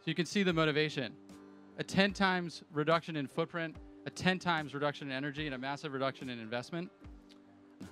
So you can see the motivation. A 10 times reduction in footprint, a 10 times reduction in energy, and a massive reduction in investment.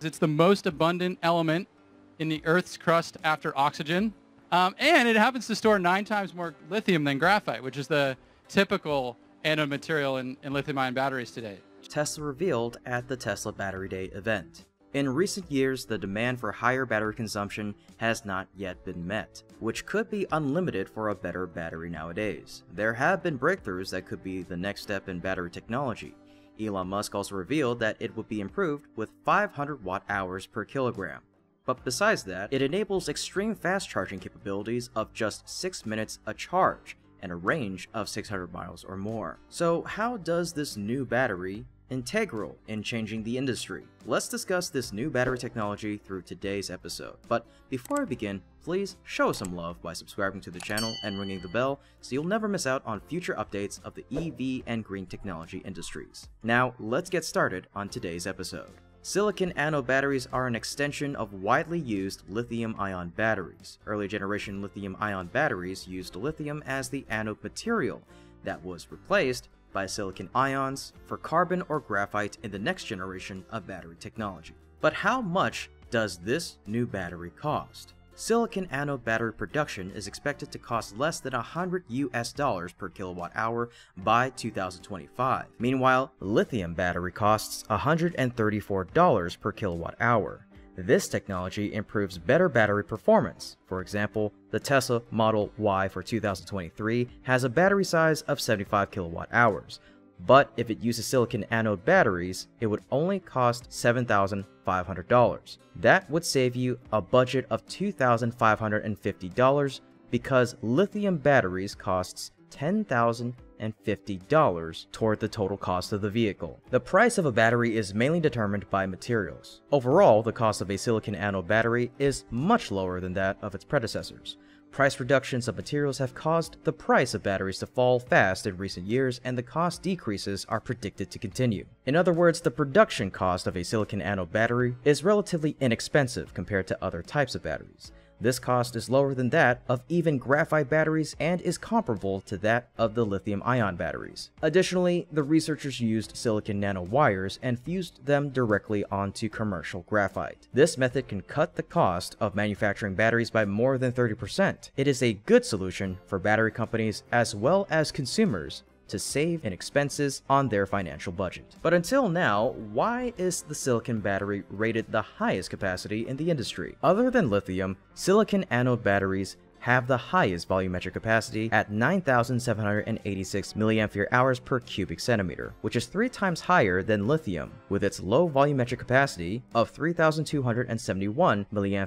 It's the most abundant element in the Earth's crust after oxygen. And it happens to store 9 times more lithium than graphite, which is the typical anode material in lithium-ion batteries today. Tesla revealed at the Tesla Battery Day event. In recent years, the demand for higher battery consumption has not yet been met, which could be unlimited for a better battery nowadays. There have been breakthroughs that could be the next step in battery technology. Elon Musk also revealed that it would be improved with 500 watt-hours per kilogram. But besides that, it enables extreme fast charging capabilities of just 6 minutes a charge and a range of 600 miles or more. So how does this new battery integral in changing the industry? Let's discuss this new battery technology through today's episode. But before I begin, please show some love by subscribing to the channel and ringing the bell so you'll never miss out on future updates of the EV and green technology industries. Now, let's get started on today's episode. Silicon anode batteries are an extension of widely used lithium-ion batteries. Early generation lithium-ion batteries used lithium as the anode material that was replaced by silicon ions for carbon or graphite in the next generation of battery technology. But how much does this new battery cost? Silicon anode battery production is expected to cost less than $100 per kilowatt hour by 2025. Meanwhile, lithium battery costs $134 per kilowatt hour. This technology improves better battery performance. For example, the Tesla Model Y for 2023 has a battery size of 75 kilowatt hours. But if it uses silicon anode batteries, it would only cost $7,500. That would save you a budget of $2,550 because lithium batteries costs $10,050 toward the total cost of the vehicle. The price of a battery is mainly determined by materials. Overall, the cost of a silicon anode battery is much lower than that of its predecessors. Price reductions of materials have caused the price of batteries to fall fast in recent years, and the cost decreases are predicted to continue. In other words, the production cost of a silicon anode battery is relatively inexpensive compared to other types of batteries. This cost is lower than that of even graphite batteries and is comparable to that of the lithium-ion batteries. Additionally, the researchers used silicon nanowires and fused them directly onto commercial graphite. This method can cut the cost of manufacturing batteries by more than 30%. It is a good solution for battery companies as well as consumers to save in expenses on their financial budget. But until now, why is the silicon battery rated the highest capacity in the industry? Other than lithium, silicon anode batteries have the highest volumetric capacity at 9,786 mAh per cubic centimeter, which is 3 times higher than lithium, with its low volumetric capacity of 3,271 mAh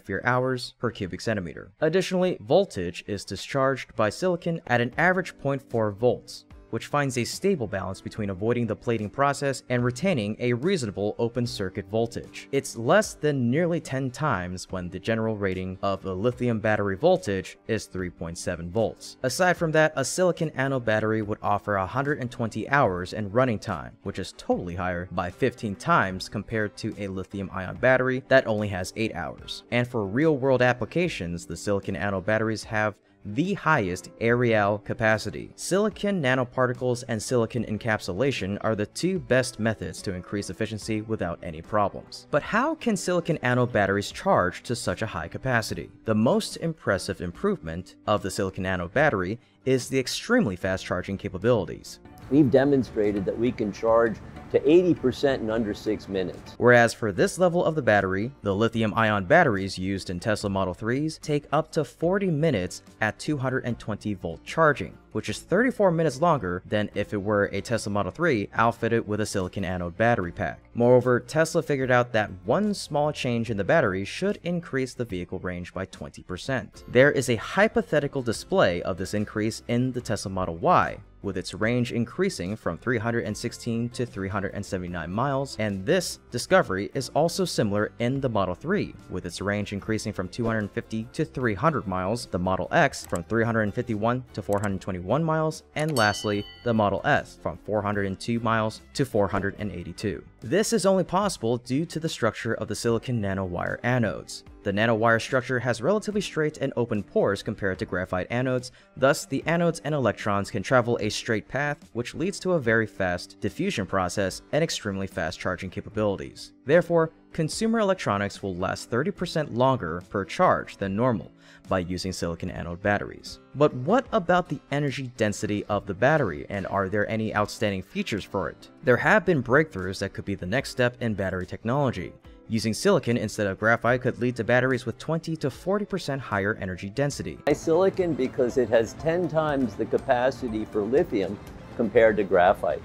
per cubic centimeter. Additionally, voltage is discharged by silicon at an average 0.4 volts, which finds a stable balance between avoiding the plating process and retaining a reasonable open circuit voltage. It's less than nearly 10 times when the general rating of a lithium battery voltage is 3.7 volts. Aside from that, a silicon anode battery would offer 120 hours in running time, which is totally higher by 15 times compared to a lithium-ion battery that only has 8 hours. And for real-world applications, the silicon anode batteries have the highest areal capacity. Silicon nanoparticles and silicon encapsulation are the 2 best methods to increase efficiency without any problems. But how can silicon anode batteries charge to such a high capacity? The most impressive improvement of the silicon anode battery is the extremely fast charging capabilities. We've demonstrated that we can charge to 80% in under 6 minutes. Whereas for this level of the battery, the lithium-ion batteries used in Tesla Model 3s take up to 40 minutes at 220 volt charging, which is 34 minutes longer than if it were a Tesla Model 3 outfitted with a silicon anode battery pack. Moreover, Tesla figured out that one small change in the battery should increase the vehicle range by 20%. There is a hypothetical display of this increase in the Tesla Model Y, with its range increasing from 316 to 379 miles, and this discovery is also similar in the Model 3, with its range increasing from 250 to 300 miles, the Model X from 351 to 421 miles, and lastly, the Model S from 402 miles to 482. This is only possible due to the structure of the silicon nanowire anodes. The nanowire structure has relatively straight and open pores compared to graphite anodes, thus the anodes and electrons can travel a straight path, which leads to a very fast diffusion process and extremely fast charging capabilities. Therefore, consumer electronics will last 30% longer per charge than normal by using silicon anode batteries. But what about the energy density of the battery, and are there any outstanding features for it? There have been breakthroughs that could be the next step in battery technology. Using silicon instead of graphite could lead to batteries with 20 to 40% higher energy density. Silicon because it has 10 times the capacity for lithium compared to graphite.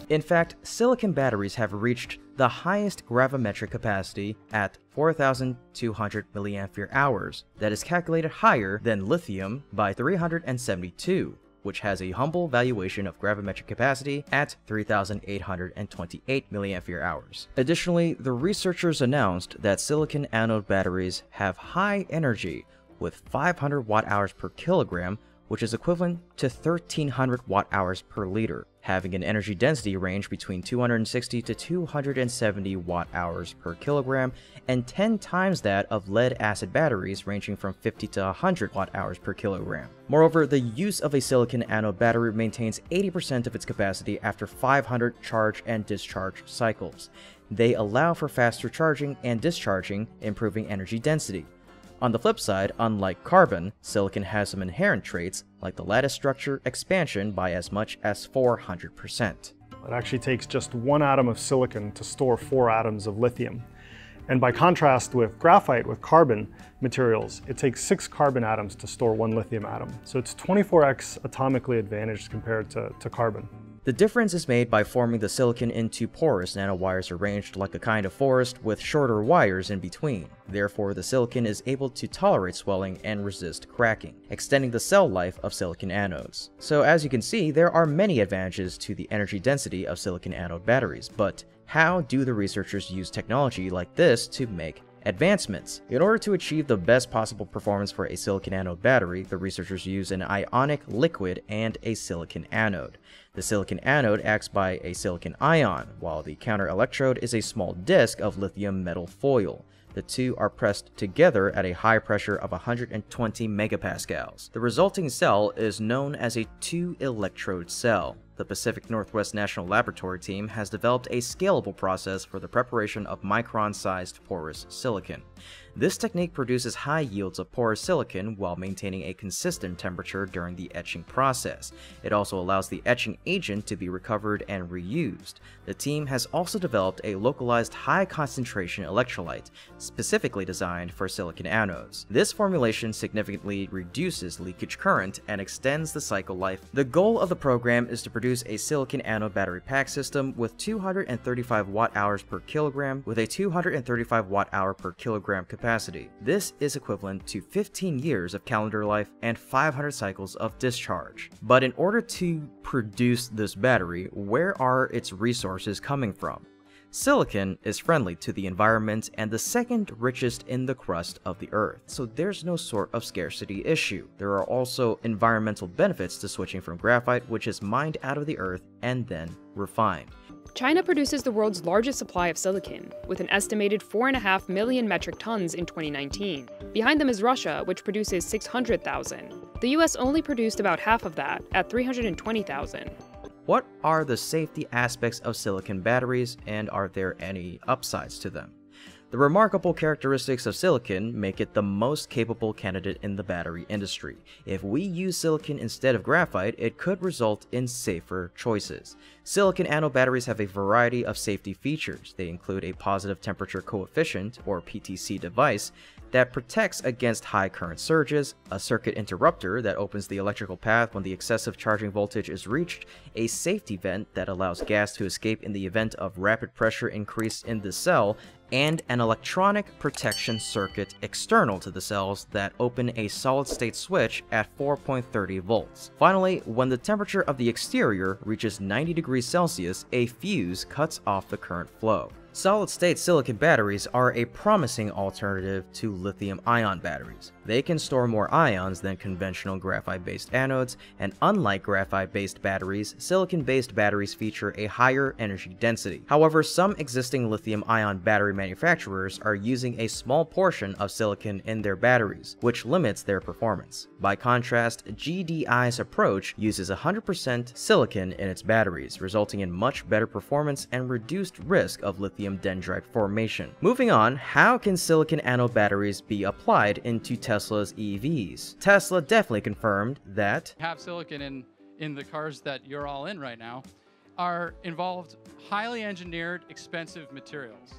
In fact, silicon batteries have reached the highest gravimetric capacity at 4,200 mAh that is calculated higher than lithium by 372, which has a humble valuation of gravimetric capacity at 3,828 mAh. Additionally, the researchers announced that silicon anode batteries have high energy with 500 watt-hours per kilogram, which is equivalent to 1,300 watt-hours per liter, having an energy density range between 260 to 270 watt-hours per kilogram, and 10 times that of lead-acid batteries ranging from 50 to 100 watt-hours per kilogram. Moreover, the use of a silicon anode battery maintains 80% of its capacity after 500 charge and discharge cycles. They allow for faster charging and discharging, improving energy density. On the flip side, unlike carbon, silicon has some inherent traits, like the lattice structure expansion by as much as 400%. It actually takes just one atom of silicon to store 4 atoms of lithium. And by contrast with graphite, with carbon materials, it takes 6 carbon atoms to store 1 lithium atom. So it's 24x atomically advantaged compared to carbon. The difference is made by forming the silicon into porous nanowires arranged like a kind of forest with shorter wires in between. Therefore, the silicon is able to tolerate swelling and resist cracking, extending the cell life of silicon anodes. So as you can see, there are many advantages to the energy density of silicon anode batteries, but how do the researchers use technology like this to make advancements? In order to achieve the best possible performance for a silicon anode battery, the researchers use an ionic liquid and a silicon anode. The silicon anode acts by a silicon ion, while the counter electrode is a small disc of lithium metal foil. The two are pressed together at a high pressure of 120 megapascals. The resulting cell is known as a 2-electrode cell. The Pacific Northwest National Laboratory team has developed a scalable process for the preparation of micron-sized porous silicon. This technique produces high yields of porous silicon while maintaining a consistent temperature during the etching process. It also allows the etching agent to be recovered and reused. The team has also developed a localized high-concentration electrolyte, specifically designed for silicon anodes. This formulation significantly reduces leakage current and extends the cycle life. The goal of the program is to produce a silicon anode battery pack system with 235 watt-hours per kilogram with a 235 watt-hour per kilogram capacity. This is equivalent to 15 years of calendar life and 500 cycles of discharge. But in order to produce this battery, where are its resources coming from? Silicon is friendly to the environment and the second richest in the crust of the Earth, so there's no sort of scarcity issue. There are also environmental benefits to switching from graphite, which is mined out of the earth and then refined. China produces the world's largest supply of silicon, with an estimated 4.5 million metric tons in 2019. Behind them is Russia, which produces 600,000. The US only produced about half of that, at 320,000. What are the safety aspects of silicon batteries, and are there any upsides to them? The remarkable characteristics of silicon make it the most capable candidate in the battery industry. If we use silicon instead of graphite, it could result in safer choices. Silicon anode batteries have a variety of safety features. They include a positive temperature coefficient, or PTC device, that protects against high current surges, a circuit interrupter that opens the electrical path when the excessive charging voltage is reached, a safety vent that allows gas to escape in the event of rapid pressure increase in the cell, and an electronic protection circuit external to the cells that open a solid-state switch at 4.30 volts. Finally, when the temperature of the exterior reaches 90 degrees Celsius, a fuse cuts off the current flow. Solid-state silicon batteries are a promising alternative to lithium-ion batteries. They can store more ions than conventional graphite-based anodes, and unlike graphite-based batteries, silicon-based batteries feature a higher energy density. However, some existing lithium-ion battery manufacturers are using a small portion of silicon in their batteries, which limits their performance. By contrast, GDI's approach uses 100% silicon in its batteries, resulting in much better performance and reduced risk of lithium dendrite formation. Moving on, how can silicon anode batteries be applied into Tesla's EVs? Tesla definitely confirmed that have silicon in the cars that you're all in right now are involved highly engineered, expensive materials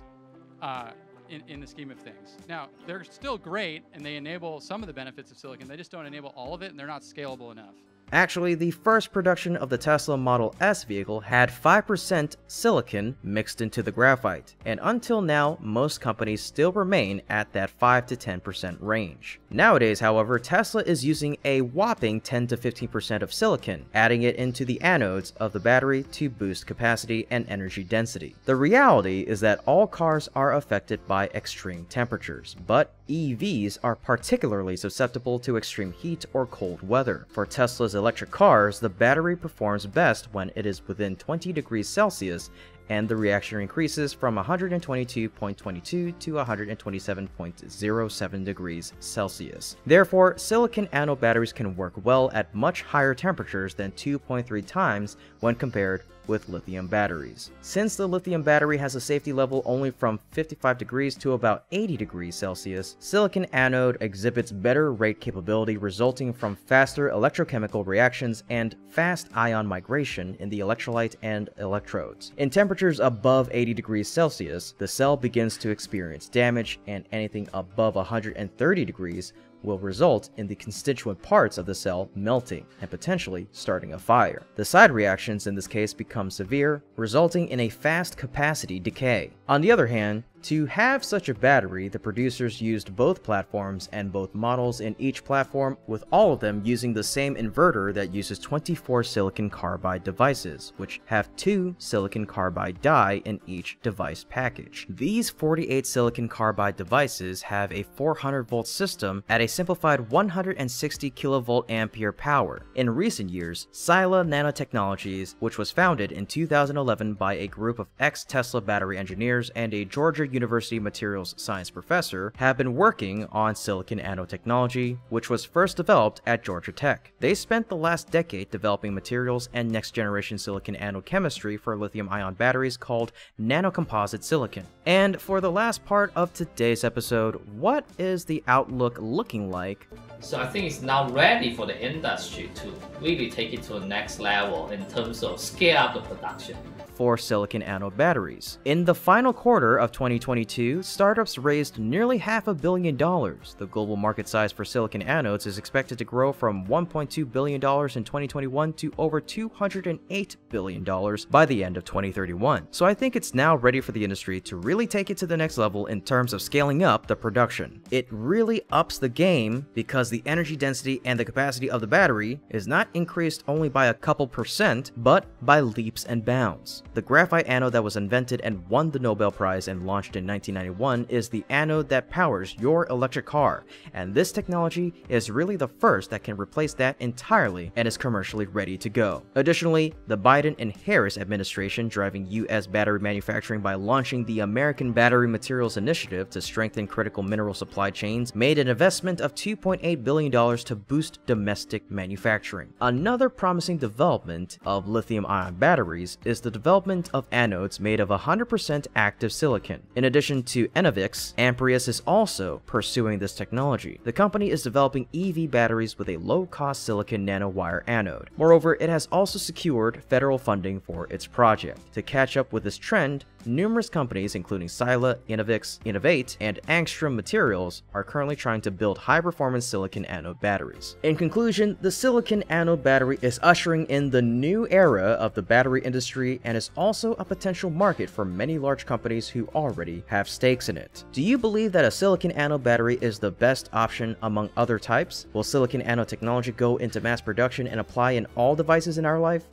in the scheme of things. Now, they're still great and they enable some of the benefits of silicon. They just don't enable all of it and they're not scalable enough. Actually, the first production of the Tesla Model S vehicle had 5% silicon mixed into the graphite, and until now, most companies still remain at that 5 to 10% range. Nowadays, however, Tesla is using a whopping 10 to 15% of silicon, adding it into the anodes of the battery to boost capacity and energy density. The reality is that all cars are affected by extreme temperatures, but EVs are particularly susceptible to extreme heat or cold weather. For Tesla's electric cars, the battery performs best when it is within 20 degrees Celsius, and the reaction increases from 122.22 to 127.07 degrees Celsius. Therefore, silicon anode batteries can work well at much higher temperatures than 2.3 times when compared with lithium batteries. Since the lithium battery has a safety level only from 55 degrees to about 80 degrees Celsius, silicon anode exhibits better rate capability resulting from faster electrochemical reactions and fast ion migration in the electrolyte and electrodes. In temperatures above 80 degrees Celsius, the cell begins to experience damage, and anything above 130 degrees will result in the constituent parts of the cell melting and potentially starting a fire. The side reactions in this case become severe, resulting in a fast capacity decay. On the other hand, to have such a battery, the producers used both platforms and both models in each platform, with all of them using the same inverter that uses 24 silicon carbide devices, which have 2 silicon carbide die in each device package. These 48 silicon carbide devices have a 400-volt system at a simplified 160 kilovolt ampere power. In recent years, Sila Nanotechnologies, which was founded in 2011 by a group of ex-Tesla battery engineers and a Georgia University materials science professor, have been working on silicon anode technology, which was first developed at Georgia Tech. They spent the last decade developing materials and next-generation silicon anode chemistry for lithium-ion batteries called nanocomposite silicon. And for the last part of today's episode, what is the outlook looking like? So I think it's now ready for the industry to really take it to the next level in terms of scale up the production for silicon anode batteries. In the final quarter of 2022, startups raised nearly $500 million. The global market size for silicon anodes is expected to grow from $1.2 billion in 2021 to over $208 billion by the end of 2031. So I think it's now ready for the industry to really take it to the next level in terms of scaling up the production. It really ups the game because the energy density and the capacity of the battery is not increased only by a couple percent, but by leaps and bounds. The graphite anode that was invented and won the Nobel Prize and launched in 1991 is the anode that powers your electric car, and this technology is really the first that can replace that entirely and is commercially ready to go. Additionally, the Biden and Harris administration driving US battery manufacturing by launching the American Battery Materials Initiative to strengthen critical mineral supply chains made an investment of $2.8 billion to boost domestic manufacturing. Another promising development of lithium-ion batteries is the development of anodes made of 100% active silicon. In addition to Enovix, Amprius is also pursuing this technology. The company is developing EV batteries with a low-cost silicon nanowire anode. Moreover, it has also secured federal funding for its project. To catch up with this trend, numerous companies including Sila, Enovix, Innovate, and Angstrom Materials are currently trying to build high-performance silicon anode batteries. In conclusion, the silicon anode battery is ushering in the new era of the battery industry and is also a potential market for many large companies who already have stakes in it. Do you believe that a silicon anode battery is the best option among other types? Will silicon anode technology go into mass production and apply in all devices in our life?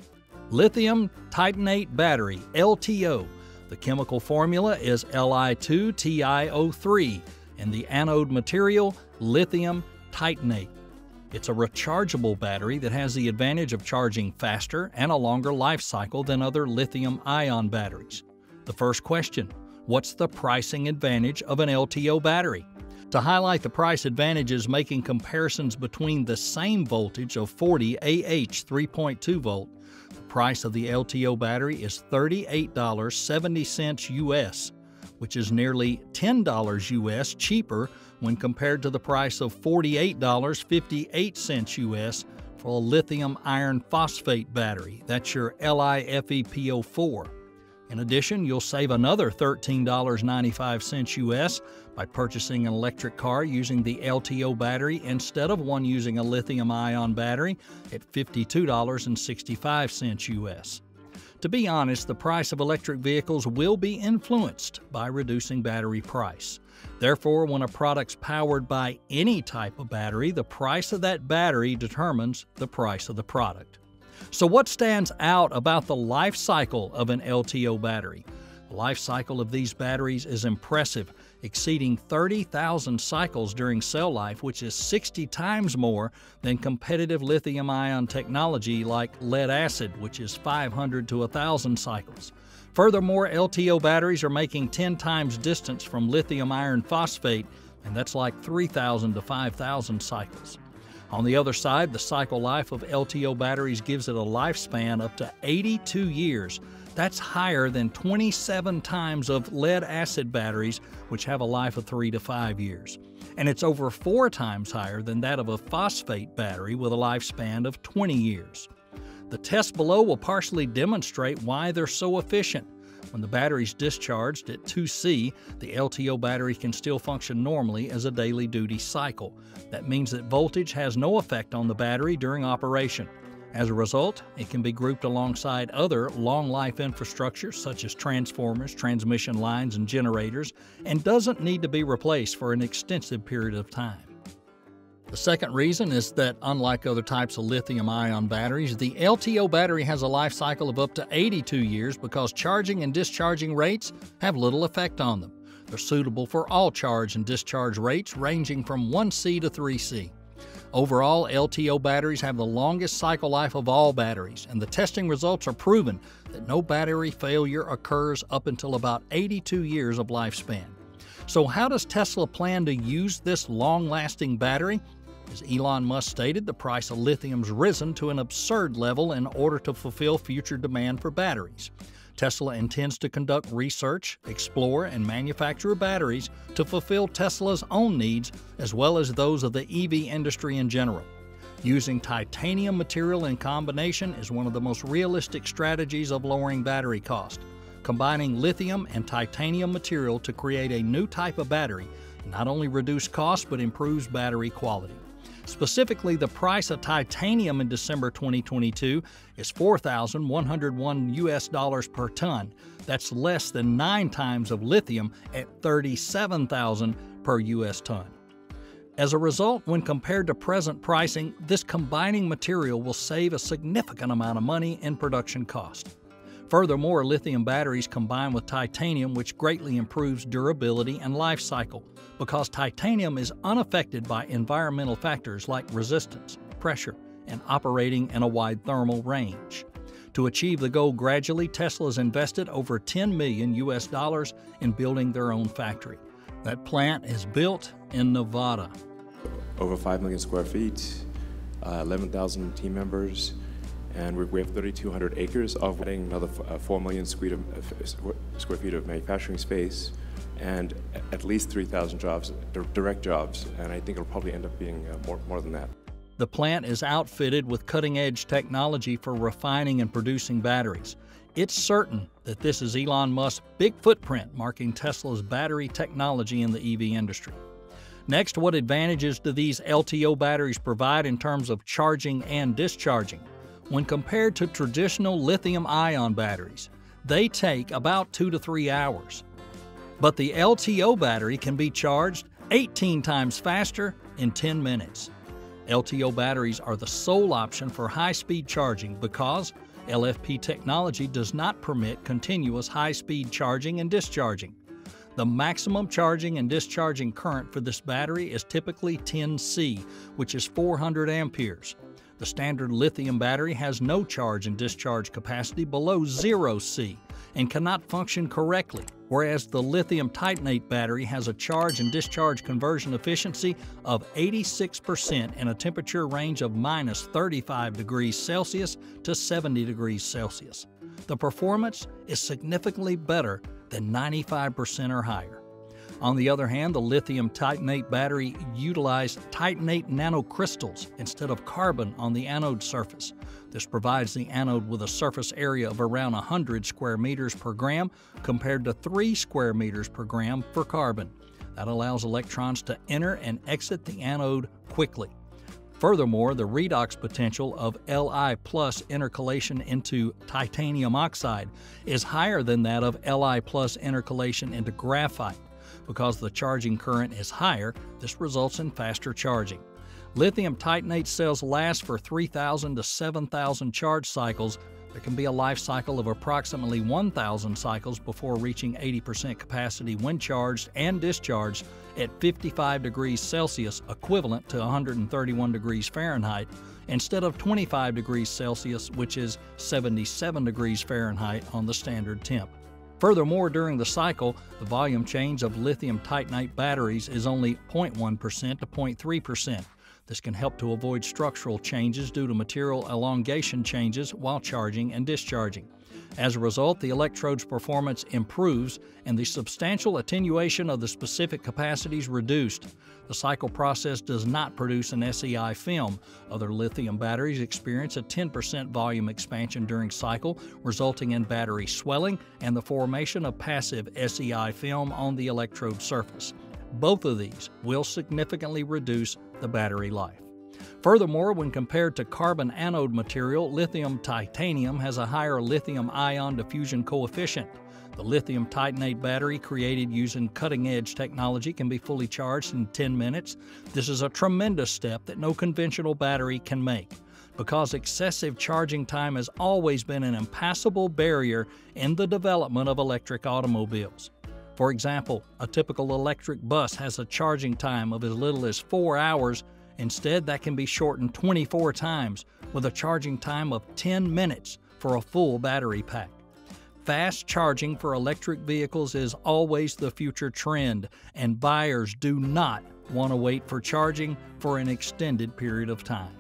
Lithium titanate battery, LTO. The chemical formula is Li2TiO3, and the anode material, lithium titanate. It's a rechargeable battery that has the advantage of charging faster and a longer life cycle than other lithium-ion batteries. The first question: what's the pricing advantage of an LTO battery? To highlight the price advantages, making comparisons between the same voltage of 40 AH 3.2 volt, the price of the LTO battery is $38.70 US, which is nearly $10 US cheaper when compared to the price of $48.58 US for a lithium iron phosphate battery. That's your LiFePO4. In addition, you'll save another $13.95 US by purchasing an electric car using the LTO battery instead of one using a lithium-ion battery at $52.65 US. To be honest, the price of electric vehicles will be influenced by reducing battery price. Therefore, when a product's powered by any type of battery, the price of that battery determines the price of the product. So what stands out about the life cycle of an LTO battery? The life cycle of these batteries is impressive, exceeding 30,000 cycles during cell life, which is 60 times more than competitive lithium-ion technology like lead-acid, which is 500 to 1,000 cycles. Furthermore, LTO batteries are making 10 times distance from lithium iron phosphate, and that's like 3,000 to 5,000 cycles. On the other side, the cycle life of LTO batteries gives it a lifespan up to 82 years. That's higher than 27 times of lead-acid batteries, which have a life of 3 to 5 years. And it's over 4 times higher than that of a phosphate battery with a lifespan of 20 years. The test below will partially demonstrate why they're so efficient. When the battery's discharged at 2C, the LTO battery can still function normally as a daily duty cycle. That means that voltage has no effect on the battery during operation. As a result, it can be grouped alongside other long-life infrastructure such as transformers, transmission lines, and generators, and doesn't need to be replaced for an extensive period of time. The second reason is that, unlike other types of lithium-ion batteries, the LTO battery has a life cycle of up to 82 years because charging and discharging rates have little effect on them. They're suitable for all charge and discharge rates ranging from 1C to 3C. Overall, LTO batteries have the longest cycle life of all batteries, and the testing results are proven that no battery failure occurs up until about 82 years of lifespan. So how does Tesla plan to use this long-lasting battery? As Elon Musk stated, the price of lithium's risen to an absurd level in order to fulfill future demand for batteries. Tesla intends to conduct research, explore, and manufacture batteries to fulfill Tesla's own needs as well as those of the EV industry in general. Using titanium material in combination is one of the most realistic strategies of lowering battery cost. Combining lithium and titanium material to create a new type of battery not only reduces cost but improves battery quality. Specifically, the price of titanium in December 2022 is $4,101 US per ton. That's less than 9 times of lithium at $37,000 per US ton. As a result, when compared to present pricing, this combining material will save a significant amount of money in production cost. Furthermore, lithium batteries combine with titanium, which greatly improves durability and life cycle, because titanium is unaffected by environmental factors like resistance, pressure, and operating in a wide thermal range. To achieve the goal gradually, Tesla's invested over $10 million US in building their own factory. That plant is built in Nevada. Over 5 million square feet, 11,000 team members, and we have 3,200 acres of adding another 4 million square feet of manufacturing space, and at least 3,000 jobs, direct jobs, and I think it'll probably end up being more than that. The plant is outfitted with cutting-edge technology for refining and producing batteries. It's certain that this is Elon Musk's big footprint marking Tesla's battery technology in the EV industry. Next, what advantages do these LTO batteries provide in terms of charging and discharging? When compared to traditional lithium-ion batteries, they take about 2 to 3 hours. But the LTO battery can be charged 18 times faster in 10 minutes. LTO batteries are the sole option for high-speed charging because LFP technology does not permit continuous high-speed charging and discharging. The maximum charging and discharging current for this battery is typically 10 C, which is 400 amperes. The standard lithium battery has no charge and discharge capacity below 0 C and cannot function correctly, whereas the lithium titanate battery has a charge and discharge conversion efficiency of 86% in a temperature range of minus 35 degrees Celsius to 70 degrees Celsius. The performance is significantly better than 95% or higher. On the other hand, the lithium titanate battery utilized titanate nanocrystals instead of carbon on the anode surface. This provides the anode with a surface area of around 100 square meters per gram compared to 3 square meters per gram for carbon. That allows electrons to enter and exit the anode quickly. Furthermore, the redox potential of Li plus intercalation into titanium oxide is higher than that of Li plus intercalation into graphite. Because the charging current is higher, this results in faster charging. Lithium titanate cells last for 3,000 to 7,000 charge cycles. There can be a life cycle of approximately 1,000 cycles before reaching 80% capacity when charged and discharged at 55 degrees Celsius, equivalent to 131 degrees Fahrenheit, instead of 25 degrees Celsius, which is 77 degrees Fahrenheit on the standard temp. Furthermore, during the cycle, the volume change of lithium titanate batteries is only 0.1% to 0.3%. This can help to avoid structural changes due to material elongation changes while charging and discharging. As a result, the electrode's performance improves and the substantial attenuation of the specific capacities reduced. The cycle process does not produce an SEI film. Other lithium batteries experience a 10% volume expansion during cycle, resulting in battery swelling and the formation of passive SEI film on the electrode surface. Both of these will significantly reduce the battery life. Furthermore, when compared to carbon anode material, lithium titanium has a higher lithium-ion diffusion coefficient. The lithium titanate battery created using cutting-edge technology can be fully charged in 10 minutes. This is a tremendous step that no conventional battery can make, because excessive charging time has always been an impassable barrier in the development of electric automobiles. For example, a typical electric bus has a charging time of as little as 4 hours. Instead, that can be shortened 24 times with a charging time of 10 minutes for a full battery pack. Fast charging for electric vehicles is always the future trend, and buyers do not want to wait for charging for an extended period of time.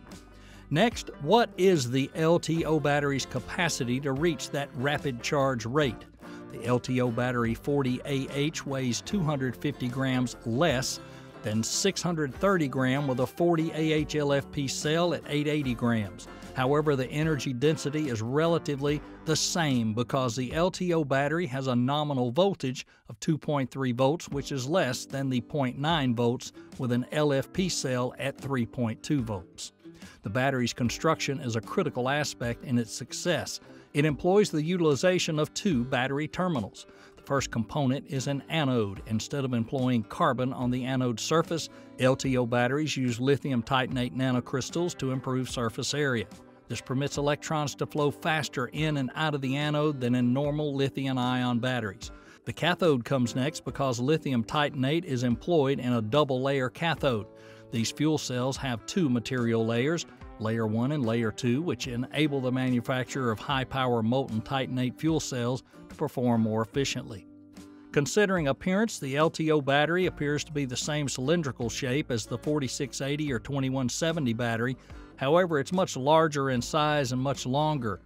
Next, what is the LTO battery's capacity to reach that rapid charge rate? The LTO battery 40AH weighs 250 grams less than 630 gram with a 40AH LFP cell at 880 grams. However, the energy density is relatively the same because the LTO battery has a nominal voltage of 2.3 volts, which is less than the 0.9 volts with an LFP cell at 3.2 volts. The battery's construction is a critical aspect in its success. It employs the utilization of 2 battery terminals. The first component is an anode. Instead of employing carbon on the anode surface, LTO batteries use lithium titanate nanocrystals to improve surface area. This permits electrons to flow faster in and out of the anode than in normal lithium-ion batteries. The cathode comes next because lithium titanate is employed in a double-layer cathode. These fuel cells have 2 material layers, Layer 1 and Layer 2, which enable the manufacture of high-power molten titanate fuel cells to perform more efficiently. Considering appearance, the LTO battery appears to be the same cylindrical shape as the 4680 or 2170 battery. However, it's much larger in size and much longer.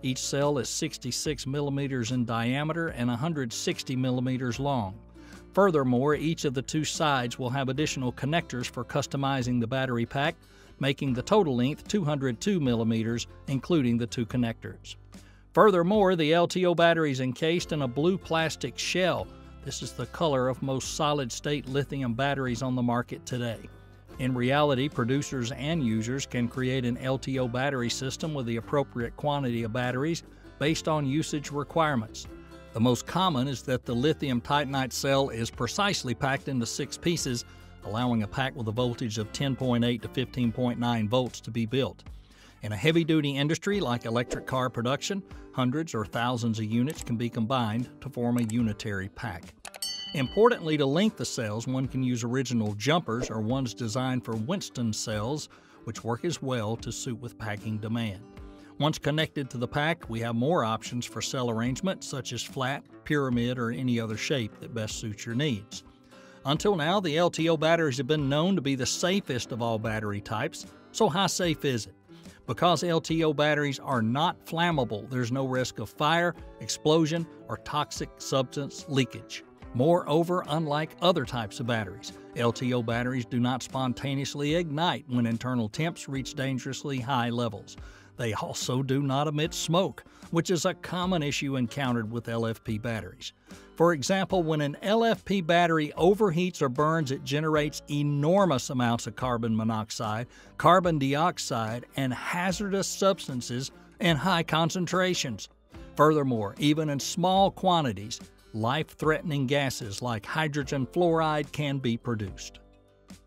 Each cell is 66 millimeters in diameter and 160 millimeters long. Furthermore, each of the 2 sides will have additional connectors for customizing the battery pack, making the total length 202 millimeters, including the 2 connectors. Furthermore, the LTO battery is encased in a blue plastic shell. This is the color of most solid-state lithium batteries on the market today. In reality, producers and users can create an LTO battery system with the appropriate quantity of batteries based on usage requirements. The most common is that the lithium titanate cell is precisely packed into 6 pieces, allowing a pack with a voltage of 10.8 to 15.9 volts to be built. In a heavy-duty industry like electric car production, hundreds or thousands of units can be combined to form a unitary pack. Importantly, to link the cells, one can use original jumpers or ones designed for Winston cells, which work as well to suit with packing demand. Once connected to the pack, we have more options for cell arrangement, such as flat, pyramid, or any other shape that best suits your needs. Until now, the LTO batteries have been known to be the safest of all battery types. So how safe is it? Because LTO batteries are not flammable, there's no risk of fire, explosion, or toxic substance leakage. Moreover, unlike other types of batteries, LTO batteries do not spontaneously ignite when internal temps reach dangerously high levels. They also do not emit smoke, which is a common issue encountered with LFP batteries. For example, when an LFP battery overheats or burns, it generates enormous amounts of carbon monoxide, carbon dioxide, and hazardous substances in high concentrations. Furthermore, even in small quantities, life-threatening gases like hydrogen fluoride can be produced.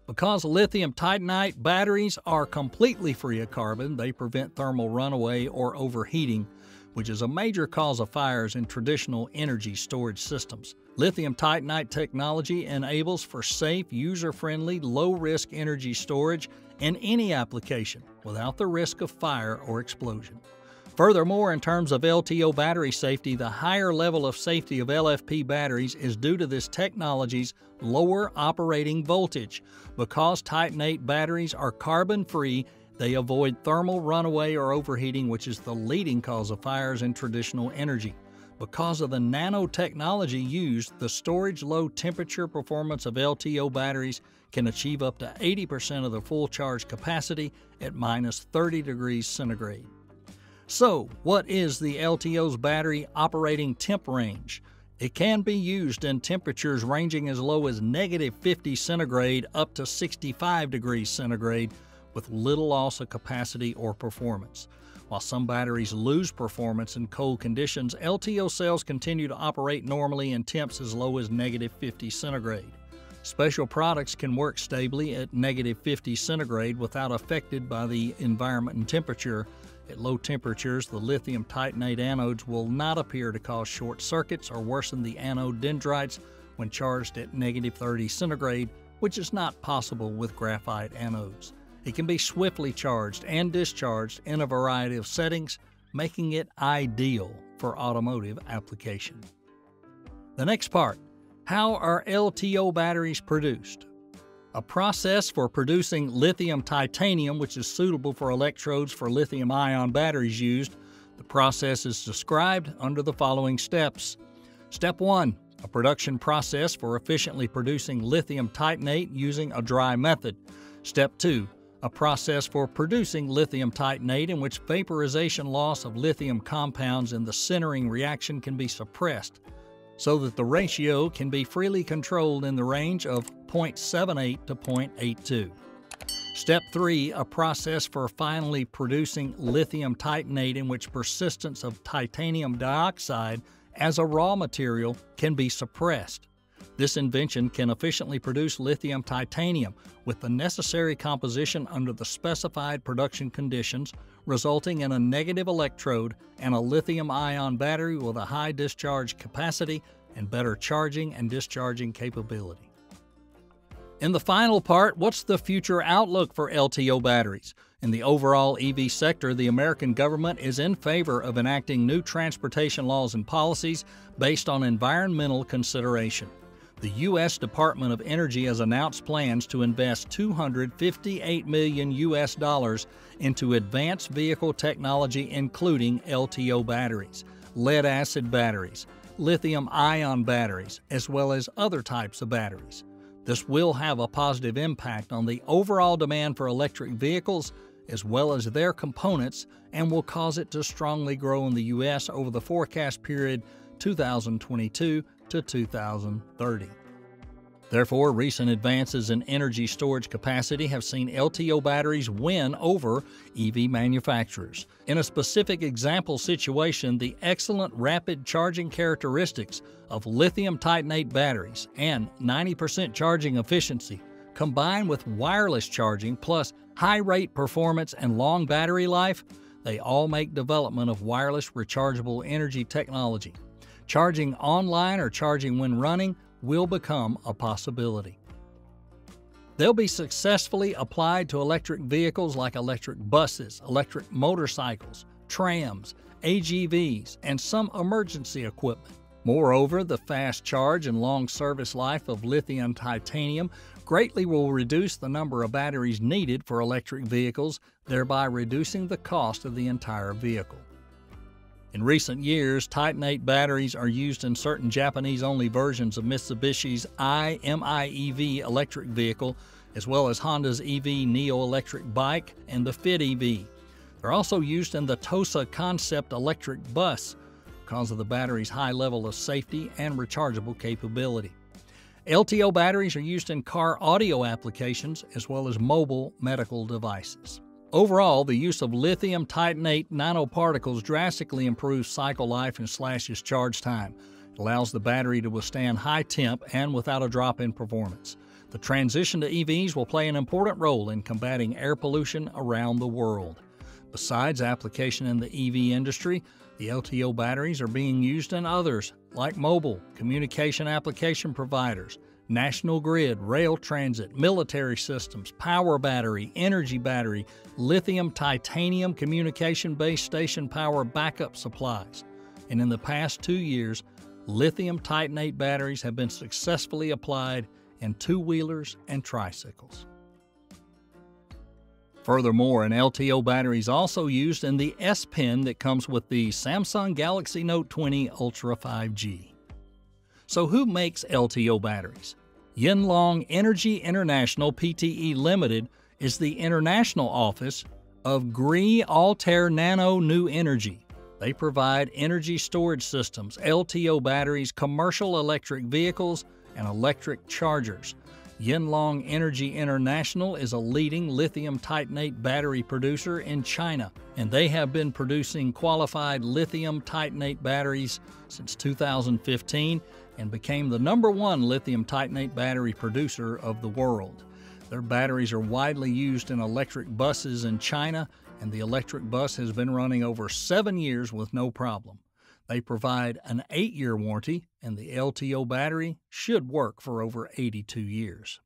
Because lithium titanate batteries are completely free of carbon, they prevent thermal runaway or overheating, which is a major cause of fires in traditional energy storage systems. Lithium titanate technology enables for safe, user-friendly, low-risk energy storage in any application without the risk of fire or explosion. Furthermore, in terms of LTO battery safety, the higher level of safety of LFP batteries is due to this technology's lower operating voltage. Because titanate batteries are carbon-free, they avoid thermal runaway or overheating, which is the leading cause of fires in traditional energy. Because of the nanotechnology used, the storage low temperature performance of LTO batteries can achieve up to 80% of the full charge capacity at minus 30 degrees centigrade. So, what is the LTO's battery operating temp range? It can be used in temperatures ranging as low as negative 50 centigrade up to 65 degrees centigrade with little loss of capacity or performance. While some batteries lose performance in cold conditions, LTO cells continue to operate normally in temps as low as negative 50 centigrade. Special products can work stably at negative 50 centigrade without affected by the environment and temperature. At low temperatures, the lithium titanate anodes will not appear to cause short circuits or worsen the anode dendrites when charged at negative 30 centigrade, which is not possible with graphite anodes. It can be swiftly charged and discharged in a variety of settings, making it ideal for automotive application. The next part, how are LTO batteries produced? A process for producing lithium titanium, which is suitable for electrodes for lithium-ion batteries used. The process is described under the following steps. Step 1, a production process for efficiently producing lithium titanate using a dry method. Step 2, a process for producing lithium titanate in which vaporization loss of lithium compounds in the sintering reaction can be suppressed, so that the ratio can be freely controlled in the range of 0.78 to 0.82. Step 3, a process for finally producing lithium titanate in which persistence of titanium dioxide as a raw material can be suppressed. This invention can efficiently produce lithium titanium with the necessary composition under the specified production conditions, resulting in a negative electrode and a lithium-ion battery with a high discharge capacity and better charging and discharging capability. In the final part, what's the future outlook for LTO batteries? In the overall EV sector, the American government is in favor of enacting new transportation laws and policies based on environmental consideration. The U.S. Department of Energy has announced plans to invest $258 million into advanced vehicle technology, including LTO batteries, lead-acid batteries, lithium-ion batteries, as well as other types of batteries. This will have a positive impact on the overall demand for electric vehicles as well as their components, and will cause it to strongly grow in the U.S. over the forecast period 2022 to 2030. Therefore, recent advances in energy storage capacity have seen LTO batteries win over EV manufacturers. In a specific example situation, the excellent rapid charging characteristics of lithium titanate batteries and 90% charging efficiency, combined with wireless charging plus high rate performance, and long battery life, they all make development of wireless rechargeable energy technology. Charging online or charging when running will become a possibility. They'll be successfully applied to electric vehicles like electric buses, electric motorcycles, trams, AGVs, and some emergency equipment. Moreover, the fast charge and long service life of lithium titanium greatly will reduce the number of batteries needed for electric vehicles, thereby reducing the cost of the entire vehicle. In recent years, Titanate batteries are used in certain Japanese-only versions of Mitsubishi's i-MiEV electric vehicle, as well as Honda's EV Neo electric bike and the Fit EV. They're also used in the Tosa concept electric bus because of the battery's high level of safety and rechargeable capability. LTO batteries are used in car audio applications as well as mobile medical devices. Overall, the use of lithium titanate nanoparticles drastically improves cycle life and slashes charge time. It allows the battery to withstand high temp and without a drop in performance. The transition to EVs will play an important role in combating air pollution around the world. Besides application in the EV industry, the LTO batteries are being used in others like mobile, communication application providers, national grid, rail transit, military systems, power battery, energy battery, lithium titanium communication base station power backup supplies. And in the past 2 years, lithium titanate batteries have been successfully applied in two-wheelers and tricycles. Furthermore, an LTO battery is also used in the S Pen that comes with the Samsung Galaxy Note 20 Ultra 5G. So who makes LTO batteries? Yinlong Energy International Pte. Limited is the international office of Gree Altair Nano New Energy. They provide energy storage systems, LTO batteries, commercial electric vehicles, and electric chargers. Yinlong Energy International is a leading lithium titanate battery producer in China, and they have been producing qualified lithium titanate batteries since 2015 and became the #1 lithium titanate battery producer of the world. Their batteries are widely used in electric buses in China, and the electric bus has been running over 7 years with no problem. They provide an 8-year warranty, and the LTO battery should work for over 82 years.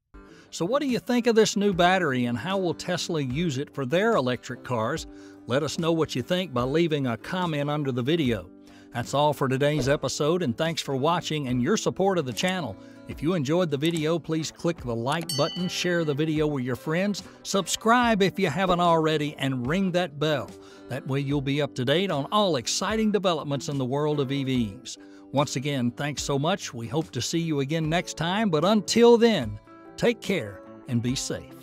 So what do you think of this new battery, and how will Tesla use it for their electric cars? Let us know what you think by leaving a comment under the video. That's all for today's episode, and thanks for watching and your support of the channel. If you enjoyed the video, please click the like button, share the video with your friends, subscribe if you haven't already, and ring that bell. That way you'll be up to date on all exciting developments in the world of EVs. Once again, thanks so much. We hope to see you again next time, but until then, take care and be safe.